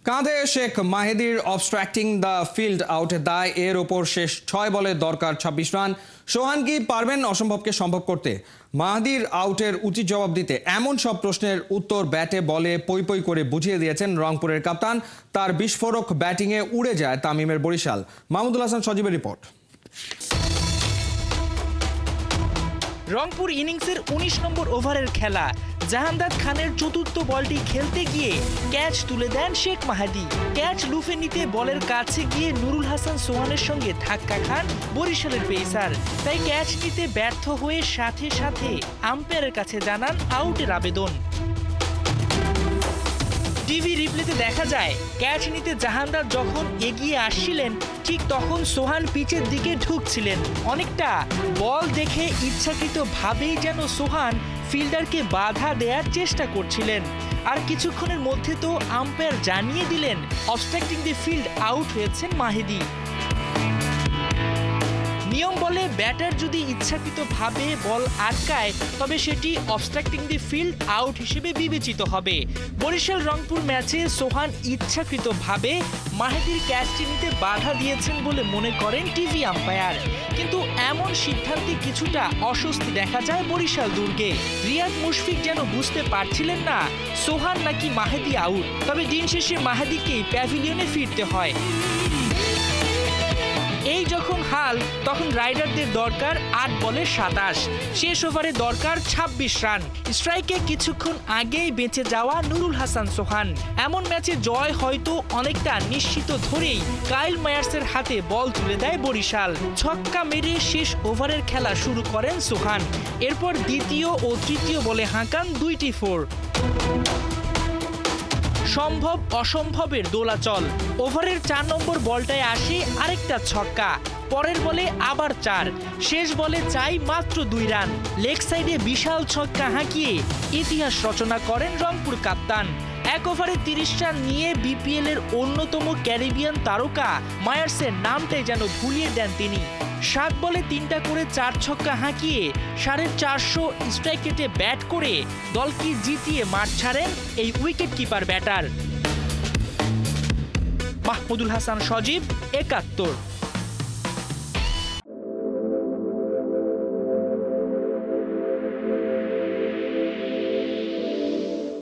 কাঁধে Sheikh মাহেদীর obstructing the field আউটের দায়, এর ওপর শেষ 6 বলে দরকার 26 রান। সোহান কি পারবেন অসম্ভবকে সম্ভব করতে? মাহেদীর আউটের উচিত জবাব দিতে এমন সব প্রশ্নের উত্তর ব্যাটে বলে পই পই করে বুঝিয়ে দিয়েছেন রংপুরের কাপ্তান। তার বিস্ফোরক ব্যাটিংয়ে উড়ে যায় তামিমের বরিশাল। মাহমুদুল হাসান সজীবের রিপোর্ট। রংপুর ইনিংসের ১৯ নম্বর ওভারের খেলা। জাহানদাদ খানের চতুর্থ বলটি খেলতে গিয়ে ক্যাচ তুলে দেন শেখ মাহেদী। ক্যাচ লুফে নিতে বলের কাছে গিয়ে নুরুল হাসান সোহানের সঙ্গে ধাক্কা খান বরিশালের পেসার। তাই ক্যাচ নিতে ব্যর্থ হয়ে সাথে সাথে আম্পায়ারের কাছে জানান আউটের আবেদন। টিভি রিপ্লেতে দেখা যায়, ক্যাচ নিতে জাহানদাদ যখন এগিয়ে আসছিলেন ঠিক তখন সোহান পিচের দিকে ঢুকছিলেন। অনেকটা বল দেখে ইচ্ছাকৃতভাবেই যেন সোহান ফিল্ডারকে বাধা দেওয়ার চেষ্টা করছিলেন। আর কিছুক্ষণের মধ্যে তো আম্পায়ার জানিয়ে দিলেন অবস্ট্রাক্টিং দি ফিল্ড আউট হয়েছেন মাহেদী। নিয়ম বলে ব্যাটার যদি ইচ্ছাকৃতভাবে বল আটকায় তবে সেটি অবস্ট্রাক্টিং দি ফিল্ড আউট হিসেবে বিবেচিত হবে। বরিশাল রংপুর ম্যাচে সোহান ইচ্ছাকৃতভাবে মাহেদীর ক্যাচটি নিতে বাধা দিয়েছেন বলে মনে করেন টিভি আম্পায়ার। কিন্তু এমন সিদ্ধান্তে কিছুটা অস্বস্তি দেখা যায় বরিশাল দুর্গে। রিয়াদ মুশফিক যেন বুঝতে পারছিলেন না সোহান নাকি মাহেদী আউট। তবে দিন শেষে মাহেদীকেই প্যাভিলিয়নে ফিরতে হয়। এই যখন হাল, তখন রাইডারদের দরকার ৮ বলে ২৭। শেষ ওভারে দরকার ২৬ রান। স্ট্রাইকে কিছুক্ষণ আগেই বেঁচে যাওয়া নুরুল হাসান সোহান। এমন ম্যাচে জয় হয়তো অনেকটা নিশ্চিত ধরেই কাইল মায়ার্সের হাতে বল তুলে দেয় বরিশাল। ছক্কা মেরে শেষ ওভারের খেলা শুরু করেন সোহান। এরপর দ্বিতীয় ও তৃতীয় বলে হাঁকান ২টি ৪। সম্ভব অসম্ভবের দোলাচল। ওভারের ৪ নম্বর বলটায় আসে আরেকটা ছক্কা। পরের বলে আবার ৪। শেষ বলে চাই মাত্র ২ রান। লেগ সাইডে বিশাল ছক্কা হাঁকিয়ে ইতিহাস রচনা করেন রংপুর কাপ্তান। এক ওভারে ৩০ রান নিয়ে বিপিএল এর অন্যতম ক্যারিবিয়ান তারকা মায়ার্সের নামটাই যেন ভুলিয়ে দেন তিনি। ৭ বলে ৩টা করে ৪ ছক্কা হাঁকিয়ে ৪৫০ স্ট্রাইক রেটে ব্যাট করে দলকে জিতিয়ে মাঠ ছাড়েন এই wicket keeper batter. Mahmudul Hasan Sajib, ৭১।